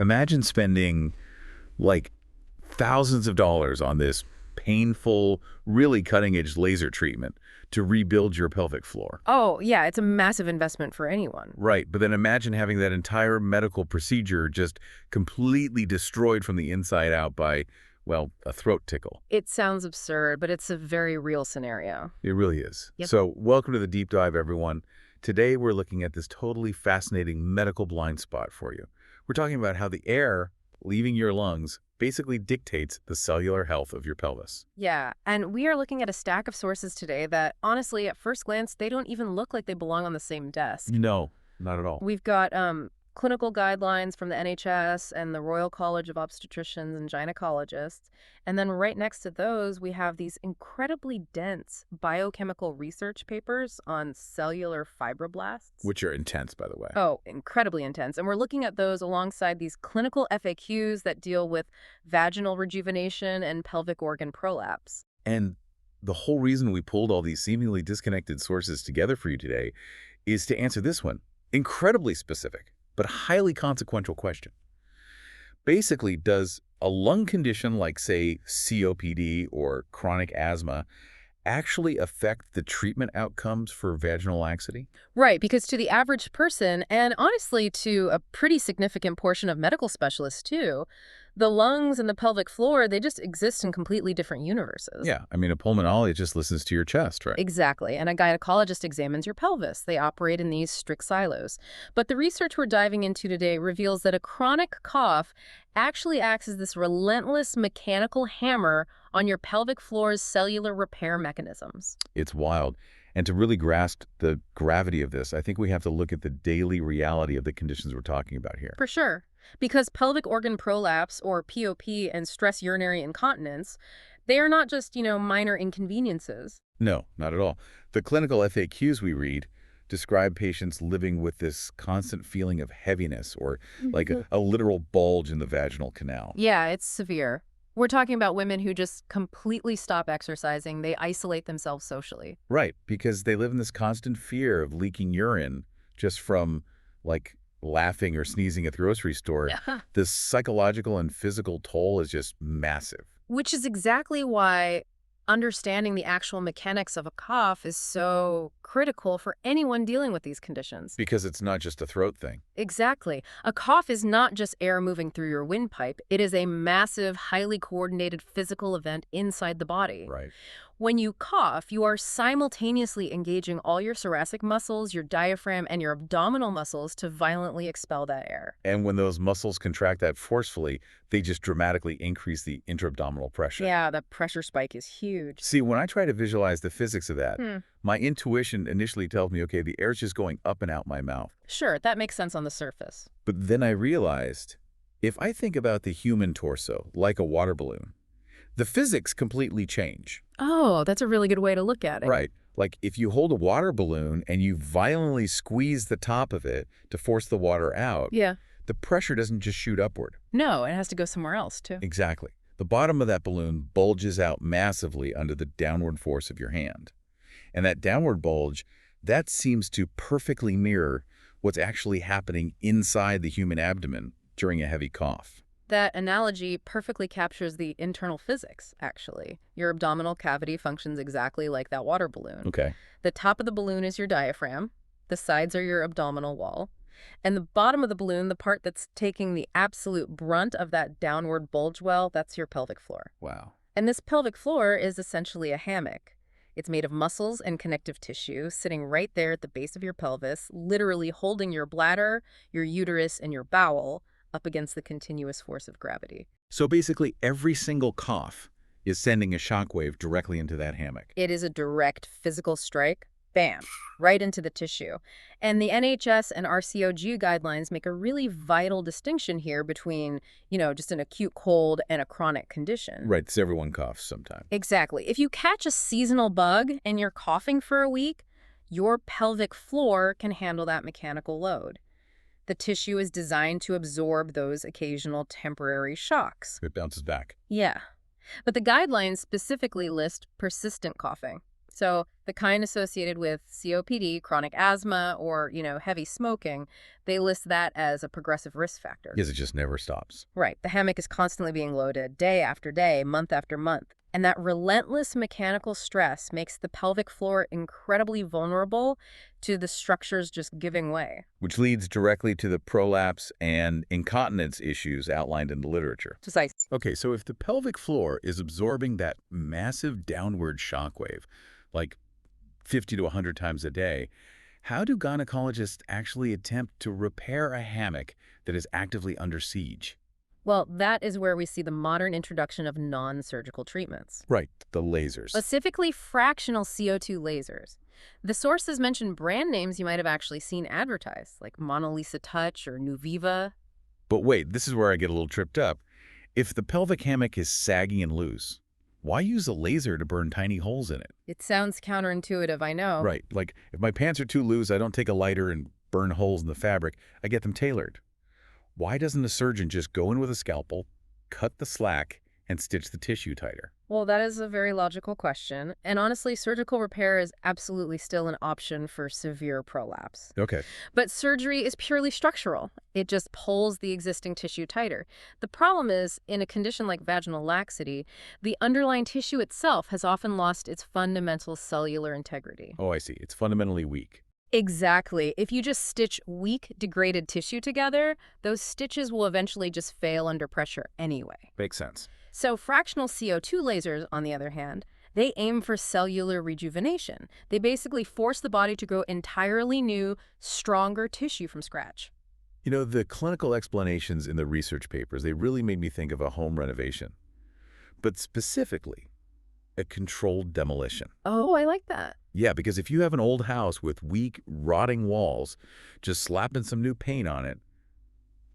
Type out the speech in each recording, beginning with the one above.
Imagine spending like thousands of dollars on this painful, really cutting-edge laser treatment to rebuild your pelvic floor. Oh, yeah, it's a massive investment for anyone. Right, but then imagine having that entire medical procedure just completely destroyed from the inside out by, well, a throat tickle. It sounds absurd, but it's a very real scenario. It really is. Yep. So welcome to the Deep Dive, everyone. Today we're looking at this totally fascinating medical blind spot for you. We're talking about how the air leaving your lungs basically dictates the cellular health of your pelvis. Yeah, and we are looking at a stack of sources today that, honestly, at first glance, they don't even look like they belong on the same desk. No, not at all. We've got clinical guidelines from the NHS and the Royal College of Obstetricians and Gynecologists. And then right next to those, we have these incredibly dense biochemical research papers on cellular fibroblasts. Which are intense, by the way. Oh, incredibly intense. And we're looking at those alongside these clinical FAQs that deal with vaginal rejuvenation and pelvic organ prolapse. And the whole reason we pulled all these seemingly disconnected sources together for you today is to answer this one, incredibly specific, but highly consequential question. Basically, does a lung condition like, say, COPD or chronic asthma actually affect the treatment outcomes for vaginal laxity? Right, because to the average person, and honestly to a pretty significant portion of medical specialists too, the lungs and the pelvic floor, they just exist in completely different universes. Yeah, I mean, a pulmonologist listens to your chest, right? Exactly, and a gynecologist examines your pelvis. They operate in these strict silos. But the research we're diving into today reveals that a chronic cough actually acts as this relentless mechanical hammer on your pelvic floor's cellular repair mechanisms. It's wild. And to really grasp the gravity of this, I think we have to look at the daily reality of the conditions we're talking about here. For sure. Because pelvic organ prolapse, or POP, and stress urinary incontinence, they are not just, minor inconveniences. No, not at all. The clinical FAQs we read describe patients living with this constant feeling of heaviness or like a literal bulge in the vaginal canal. Yeah, it's severe. We're talking about women who just completely stop exercising. They isolate themselves socially. Right, because they live in this constant fear of leaking urine just from, like, laughing or sneezing at the grocery store. Yeah. This psychological and physical toll is just massive. Which is exactly why understanding the actual mechanics of a cough is so critical for anyone dealing with these conditions. Because it's not just a throat thing. Exactly. A cough is not just air moving through your windpipe. It is a massive, highly coordinated physical event inside the body. Right. When you cough, you are simultaneously engaging all your thoracic muscles, your diaphragm, and your abdominal muscles to violently expel that air. And when those muscles contract that forcefully, they just dramatically increase the intra-abdominal pressure. Yeah, the pressure spike is huge. See, when I try to visualize the physics of that, my intuition initially tells me, okay, the air's just going up and out my mouth. Sure, that makes sense on the surface. But then I realized, if I think about the human torso like a water balloon, the physics completely change. Oh, that's a really good way to look at it. Right. Like if you hold a water balloon and you violently squeeze the top of it to force the water out, Yeah. the pressure doesn't just shoot upward. No, it has to go somewhere else, too. Exactly. The bottom of that balloon bulges out massively under the downward force of your hand. And that downward bulge, that seems to perfectly mirror what's actually happening inside the human abdomen during a heavy cough. That analogy perfectly captures the internal physics, actually. Your abdominal cavity functions exactly like that water balloon. Okay. The top of the balloon is your diaphragm. The sides are your abdominal wall. And the bottom of the balloon, the part that's taking the absolute brunt of that downward bulge well, that's your pelvic floor. Wow. And this pelvic floor is essentially a hammock. It's made of muscles and connective tissue sitting right there at the base of your pelvis, literally holding your bladder, your uterus, and your bowel up against the continuous force of gravity. So basically every single cough is sending a shockwave directly into that hammock. It is a direct physical strike, bam, right into the tissue. And the NHS and RCOG guidelines make a really vital distinction here between, just an acute cold and a chronic condition. Right, because everyone coughs sometime. Exactly. If you catch a seasonal bug and you're coughing for a week, your pelvic floor can handle that mechanical load. The tissue is designed to absorb those occasional temporary shocks. It bounces back. Yeah. But the guidelines specifically list persistent coughing. So the kind associated with COPD, chronic asthma, or, heavy smoking, they list that as a progressive risk factor. Because it just never stops. Right. The hammock is constantly being loaded day after day, month after month. And that relentless mechanical stress makes the pelvic floor incredibly vulnerable to the structures just giving way. Which leads directly to the prolapse and incontinence issues outlined in the literature. Precisely. Okay, so if the pelvic floor is absorbing that massive downward shock wave, like 50 to 100 times a day, how do gynecologists actually attempt to repair a hammock that is actively under siege? Well, that is where we see the modern introduction of non-surgical treatments. Right, the lasers. Specifically fractional CO2 lasers. The sources mention brand names you might have actually seen advertised, like Mona Lisa Touch or Nuviva. But wait, this is where I get a little tripped up. If the pelvic hammock is saggy and loose, why use a laser to burn tiny holes in it? It sounds counterintuitive, I know. Right, like if my pants are too loose, I don't take a lighter and burn holes in the fabric. I get them tailored. Why doesn't a surgeon just go in with a scalpel, cut the slack, and stitch the tissue tighter? Well, that is a very logical question. And honestly, surgical repair is absolutely still an option for severe prolapse. Okay. But surgery is purely structural. It just pulls the existing tissue tighter. The problem is, in a condition like vaginal laxity, the underlying tissue itself has often lost its fundamental cellular integrity. Oh, I see. It's fundamentally weak. Exactly. If you just stitch weak, degraded tissue together, those stitches will eventually just fail under pressure anyway. Makes sense. So fractional CO2 lasers, on the other hand, they aim for cellular rejuvenation. They basically force the body to grow entirely new, stronger tissue from scratch. You know, the clinical explanations in the research papers, they really made me think of a home renovation. But specifically, a controlled demolition. Oh, I like that. Yeah, because if you have an old house with weak, rotting walls, just slapping some new paint on it,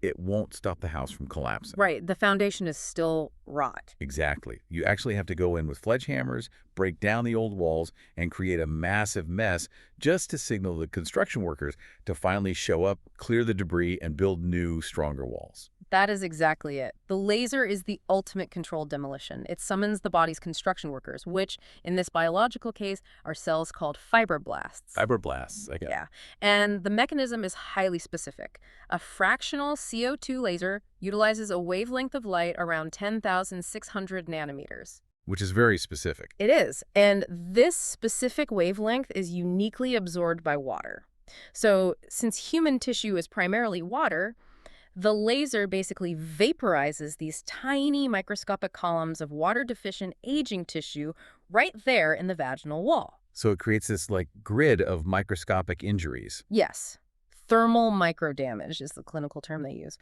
it won't stop the house from collapsing. Right. The foundation is still rot. Exactly. You actually have to go in with sledgehammers, break down the old walls, and create a massive mess just to signal the construction workers to finally show up, clear the debris, and build new, stronger walls. That is exactly it. The laser is the ultimate controlled demolition. It summons the body's construction workers, which, in this biological case, are cells called fibroblasts. Fibroblasts, I guess. Yeah. And the mechanism is highly specific. A fractional CO2 laser utilizes a wavelength of light around 10,600 nanometers. Which is very specific. It is. And this specific wavelength is uniquely absorbed by water. So, since human tissue is primarily water, the laser basically vaporizes these tiny microscopic columns of water-deficient aging tissue right there in the vaginal wall. So it creates this, grid of microscopic injuries. Yes. Thermal microdamage is the clinical term they use.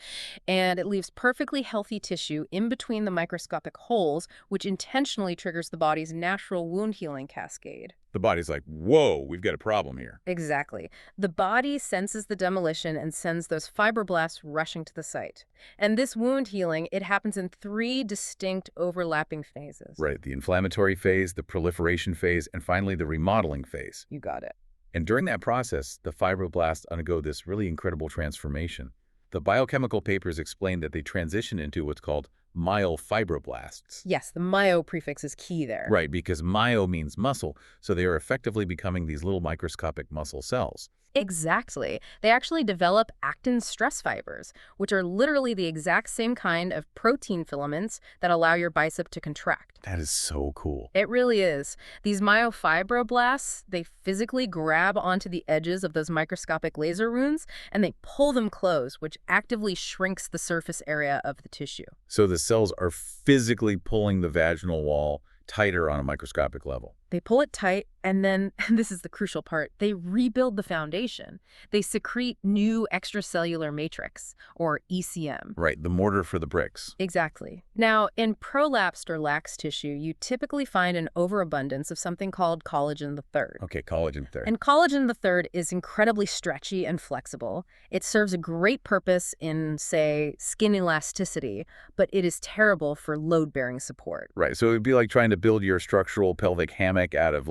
And it leaves perfectly healthy tissue in between the microscopic holes, which intentionally triggers the body's natural wound healing cascade. The body's like, whoa, we've got a problem here. Exactly. The body senses the demolition and sends those fibroblasts rushing to the site. And this wound healing, it happens in 3 distinct overlapping phases. Right, the inflammatory phase, the proliferation phase, and finally the remodeling phase. You got it. And during that process, the fibroblasts undergo this really incredible transformation. The biochemical papers explain that they transition into what's called myofibroblasts. Yes, the myo prefix is key there. Right, because myo means muscle, so they are effectively becoming these little microscopic muscle cells. Exactly. They actually develop actin stress fibers, which are literally the exact same kind of protein filaments that allow your bicep to contract. That is so cool. It really is. These myofibroblasts, they physically grab onto the edges of those microscopic laser wounds, and they pull them close, which actively shrinks the surface area of the tissue. So the cells are physically pulling the vaginal wall tighter on a microscopic level. They pull it tight, and then, and this is the crucial part, they rebuild the foundation. They secrete new extracellular matrix, or ECM. Right, the mortar for the bricks. Exactly. Now, in prolapsed or lax tissue, you typically find an overabundance of something called collagen III. Okay, collagen III. And collagen III is incredibly stretchy and flexible. It serves a great purpose in, say, skin elasticity, but it is terrible for load-bearing support. Right, so it would be like trying to build your structural pelvic hammock out of,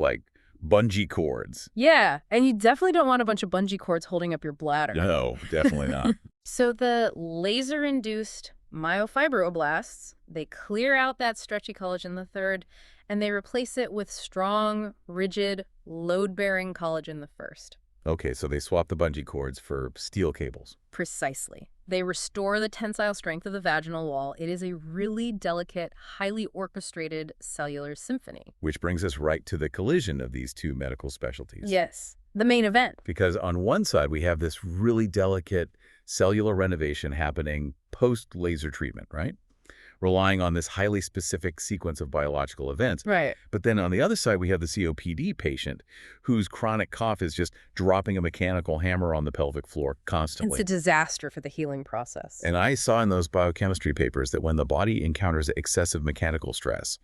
bungee cords. Yeah, and you definitely don't want a bunch of bungee cords holding up your bladder. No, definitely not. So the laser-induced myofibroblasts, they clear out that stretchy collagen III, and they replace it with strong, rigid, load-bearing collagen the first. Okay, so they swap the bungee cords for steel cables. Precisely. They restore the tensile strength of the vaginal wall. It is a really delicate, highly orchestrated cellular symphony. Which brings us right to the collision of these two medical specialties. Yes, the main event. Because on one side, we have this really delicate cellular renovation happening post-laser treatment, right? Relying on this highly specific sequence of biological events. Right. But then on the other side, we have the COPD patient whose chronic cough is just dropping a mechanical hammer on the pelvic floor constantly. It's a disaster for the healing process. And I saw in those biochemistry papers that when the body encounters excessive mechanical stress,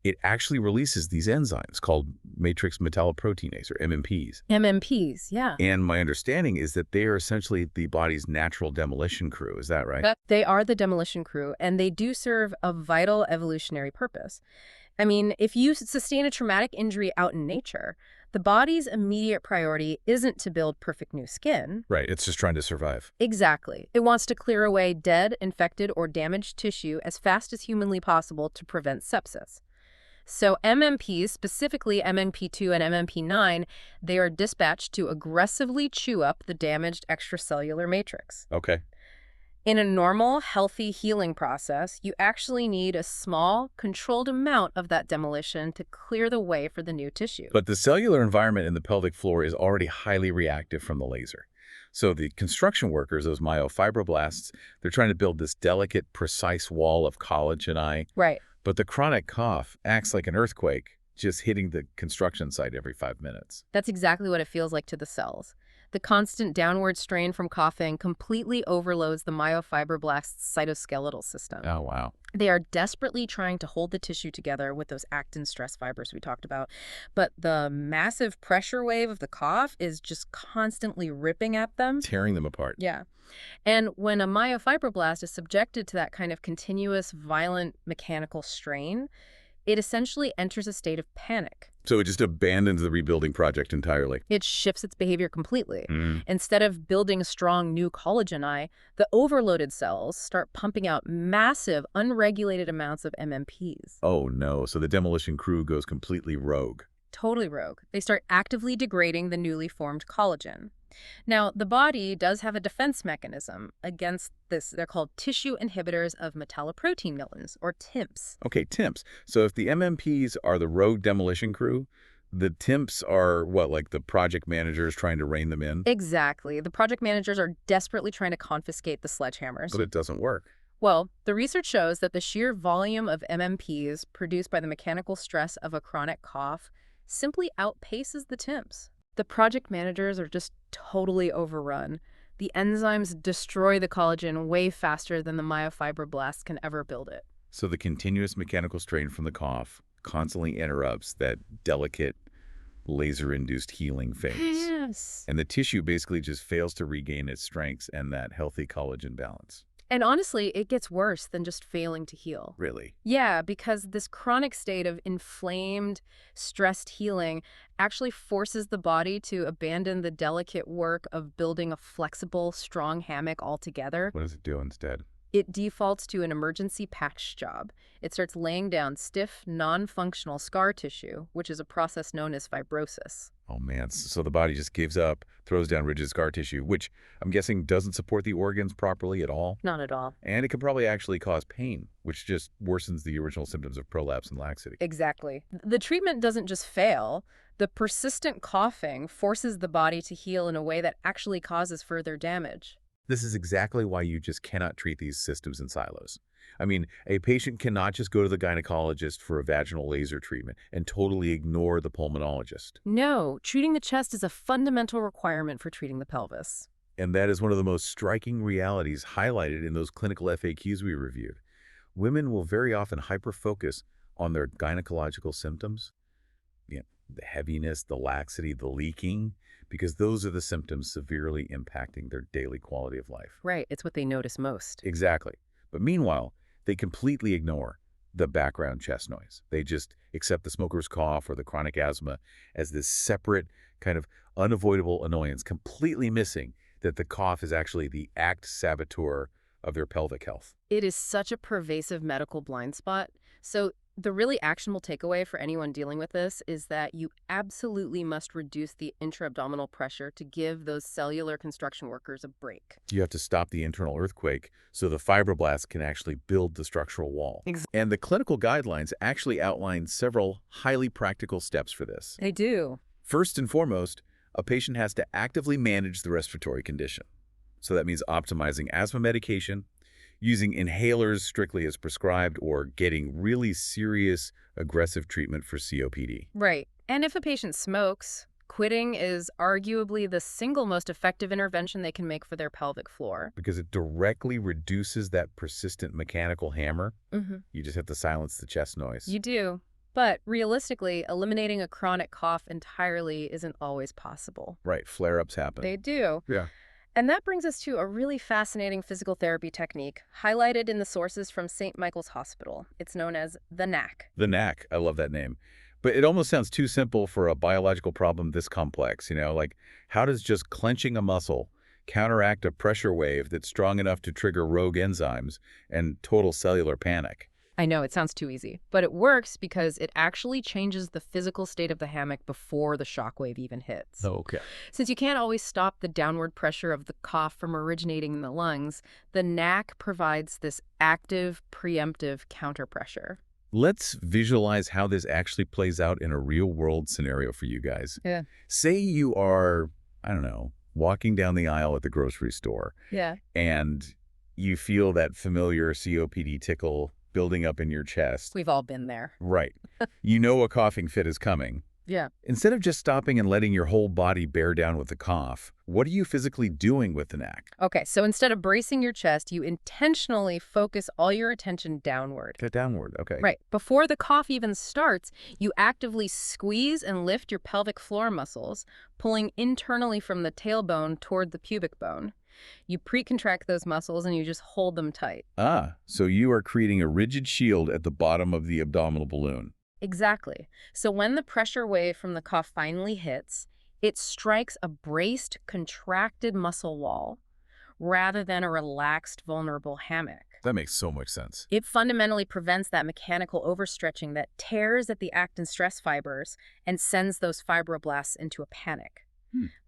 it actually releases these enzymes called matrix metalloproteinase, or MMPs. MMPs, yeah. And my understanding is that they are essentially the body's natural demolition crew. Is that right? They are the demolition crew, and they do serve a vital evolutionary purpose. I mean, if you sustain a traumatic injury out in nature, the body's immediate priority isn't to build perfect new skin. Right. It's just trying to survive. Exactly. It wants to clear away dead, infected, or damaged tissue as fast as humanly possible to prevent sepsis. So MMPs, specifically MMP2 and MMP9, they are dispatched to aggressively chew up the damaged extracellular matrix. Okay. In a normal, healthy healing process, you actually need a small, controlled amount of that demolition to clear the way for the new tissue. But the cellular environment in the pelvic floor is already highly reactive from the laser. So the construction workers, those myofibroblasts, they're trying to build this delicate, precise wall of collagen. Right. But the chronic cough acts like an earthquake, just hitting the construction site every 5 minutes. That's exactly what it feels like to the cells. The constant downward strain from coughing completely overloads the myofibroblast's cytoskeletal system. Oh, wow. They are desperately trying to hold the tissue together with those actin stress fibers we talked about. But the massive pressure wave of the cough is just constantly ripping at them. Tearing them apart. Yeah. And when a myofibroblast is subjected to that kind of continuous, violent mechanical strain, it essentially enters a state of panic. So it just abandons the rebuilding project entirely. It shifts its behavior completely. Instead of building a strong new collagen, the overloaded cells start pumping out massive, unregulated amounts of MMPs. Oh, no. So the demolition crew goes completely rogue. Totally rogue. They start actively degrading the newly formed collagen. Now, the body does have a defense mechanism against this. They're called tissue inhibitors of metalloproteinase, or TIMPs. Okay, TIMPs. So if the MMPs are the rogue demolition crew, the TIMPs are what, like the project managers trying to rein them in? Exactly. The project managers are desperately trying to confiscate the sledgehammers. But it doesn't work. Well, the research shows that the sheer volume of MMPs produced by the mechanical stress of a chronic cough simply outpaces the TIMPs. The project managers are just totally overrun. The enzymes destroy the collagen way faster than the myofibroblasts can ever build it. So the continuous mechanical strain from the cough constantly interrupts that delicate laser-induced healing phase. Yes. And the tissue basically just fails to regain its strengths and that healthy collagen balance. And honestly, it gets worse than just failing to heal. Really? Yeah, because this chronic state of inflamed, stressed healing actually forces the body to abandon the delicate work of building a flexible, strong hammock altogether. What does it do instead? It defaults to an emergency patch job. It starts laying down stiff, non-functional scar tissue, which is a process known as fibrosis. Oh, man. So the body just gives up, throws down rigid scar tissue, which I'm guessing doesn't support the organs properly at all. Not at all. And it can probably actually cause pain, which just worsens the original symptoms of prolapse and laxity. Exactly. The treatment doesn't just fail. The persistent coughing forces the body to heal in a way that actually causes further damage. This is exactly why you just cannot treat these systems in silos. I mean, a patient cannot just go to the gynecologist for a vaginal laser treatment and totally ignore the pulmonologist. No, treating the chest is a fundamental requirement for treating the pelvis. And that is one of the most striking realities highlighted in those clinical FAQs we reviewed. Women will very often hyper-focus on their gynecological symptoms, the heaviness, the laxity, the leaking, because those are the symptoms severely impacting their daily quality of life. Right, it's what they notice most. Exactly. But meanwhile, they completely ignore the background chest noise. They just accept the smoker's cough or the chronic asthma as this separate kind of unavoidable annoyance, completely missing that the cough is actually the act saboteur of their pelvic health. It is such a pervasive medical blind spot. So The really actionable takeaway for anyone dealing with this is that you absolutely must reduce the intra-abdominal pressure to give those cellular construction workers a break. You have to stop the internal earthquake so the fibroblasts can actually build the structural wall. And the clinical guidelines actually outline several highly practical steps for this. They do. First and foremost, a patient has to actively manage the respiratory condition. So that means optimizing asthma medication, using inhalers strictly as prescribed, or getting really serious, aggressive treatment for COPD. Right. And if a patient smokes, quitting is arguably the single most effective intervention they can make for their pelvic floor. Because it directly reduces that persistent mechanical hammer. You just have to silence the chest noise. You do. But realistically, eliminating a chronic cough entirely isn't always possible. Right, flare-ups happen. They do. Yeah. And that brings us to a really fascinating physical therapy technique highlighted in the sources from St. Michael's Hospital. It's known as the NAC. The NAC, I love that name. But it almost sounds too simple for a biological problem this complex, Like, how does just clenching a muscle counteract a pressure wave that's strong enough to trigger rogue enzymes and total cellular panic? I know, it sounds too easy, but it works because it actually changes the physical state of the hammock before the shockwave even hits. Okay. Since you can't always stop the downward pressure of the cough from originating in the lungs, the NAC provides this active, preemptive counterpressure. Let's visualize how this actually plays out in a real-world scenario for you guys. Yeah. Say you are, I don't know, walking down the aisle at the grocery store. Yeah. And you feel that familiar COPD tickle building up in your chest. We've all been there. Right. You know a coughing fit is coming. Yeah. Instead of just stopping and letting your whole body bear down with the cough, what are you physically doing with the NAC? Okay, so instead of bracing your chest, you intentionally focus all your attention downward. Downward, okay. Right. Before the cough even starts, you actively squeeze and lift your pelvic floor muscles, pulling internally from the tailbone toward the pubic bone. You pre-contract those muscles and you just hold them tight. Ah, so you are creating a rigid shield at the bottom of the abdominal balloon. Exactly. So when the pressure wave from the cough finally hits, it strikes a braced, contracted muscle wall rather than a relaxed, vulnerable hammock. That makes so much sense. It fundamentally prevents that mechanical overstretching that tears at the actin stress fibers and sends those fibroblasts into a panic.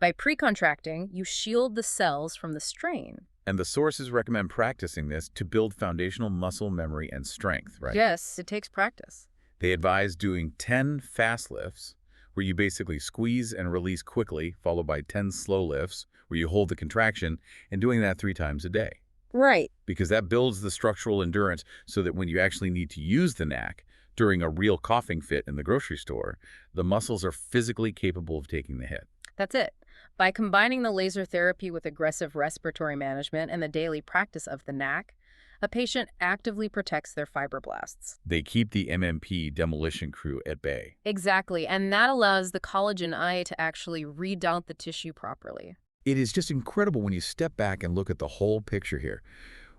By pre-contracting, you shield the cells from the strain. And the sources recommend practicing this to build foundational muscle memory and strength, right? Yes, it takes practice. They advise doing 10 fast lifts, where you basically squeeze and release quickly, followed by 10 slow lifts, where you hold the contraction, and doing that 3 times a day. Right. Because that builds the structural endurance so that when you actually need to use the NAC during a real coughing fit in the grocery store, the muscles are physically capable of taking the hit. That's it. By combining the laser therapy with aggressive respiratory management and the daily practice of the NAC, a patient actively protects their fibroblasts. They keep the MMP demolition crew at bay. Exactly, and that allows the collagen I to actually redoubt the tissue properly. It is just incredible when you step back and look at the whole picture here.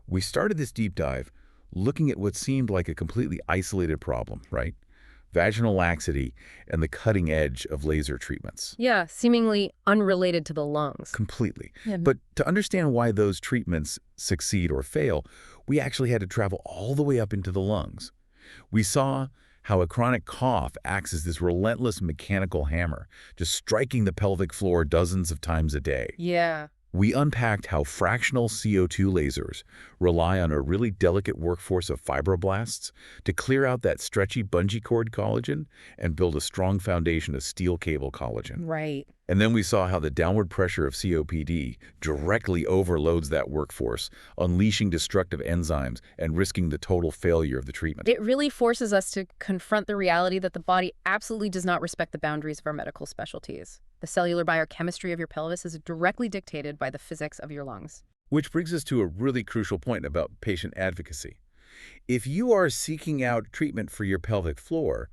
We started this deep dive looking at what seemed like a completely isolated problem, right? Vaginal laxity and the cutting edge of laser treatments. Yeah, seemingly unrelated to the lungs. Completely. Yeah. But to understand why those treatments succeed or fail, we actually had to travel all the way up into the lungs. We saw how a chronic cough acts as this relentless mechanical hammer, just striking the pelvic floor dozens of times a day. Yeah. We unpacked how fractional CO2 lasers rely on a really delicate workforce of fibroblasts to clear out that stretchy bungee cord collagen and build a strong foundation of steel cable collagen. Right. And then we saw how the downward pressure of COPD directly overloads that workforce, unleashing destructive enzymes and risking the total failure of the treatment. It really forces us to confront the reality that the body absolutely does not respect the boundaries of our medical specialties. The cellular biochemistry of your pelvis is directly dictated by the physics of your lungs. Which brings us to a really crucial point about patient advocacy. If you are seeking out treatment for your pelvic floor,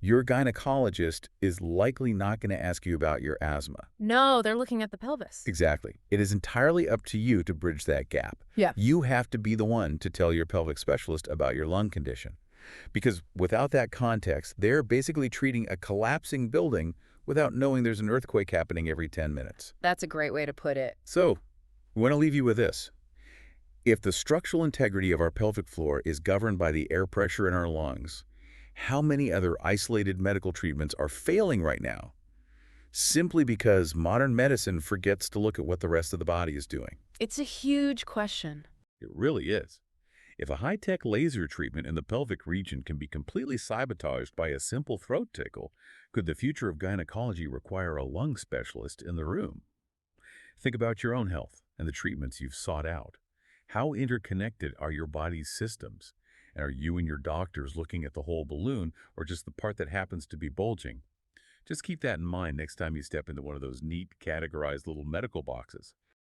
your gynecologist is likely not going to ask you about your asthma. No, they're looking at the pelvis. Exactly. It is entirely up to you to bridge that gap. Yeah. You have to be the one to tell your pelvic specialist about your lung condition. Because without that context, they're basically treating a collapsing building without knowing there's an earthquake happening every 10 minutes. That's a great way to put it. So, we want to leave you with this. If the structural integrity of our pelvic floor is governed by the air pressure in our lungs, How many other isolated medical treatments are failing right now simply because modern medicine forgets to look at what the rest of the body is doing? It's a huge question. It really is. If a high-tech laser treatment in the pelvic region can be completely sabotaged by a simple throat tickle, could the future of gynecology require a lung specialist in the room? Think about your own health and the treatments you've sought out. How interconnected are your body's systems? And are you and your doctors looking at the whole balloon or just the part that happens to be bulging? Just keep that in mind next time you step into one of those neat, categorized little medical boxes.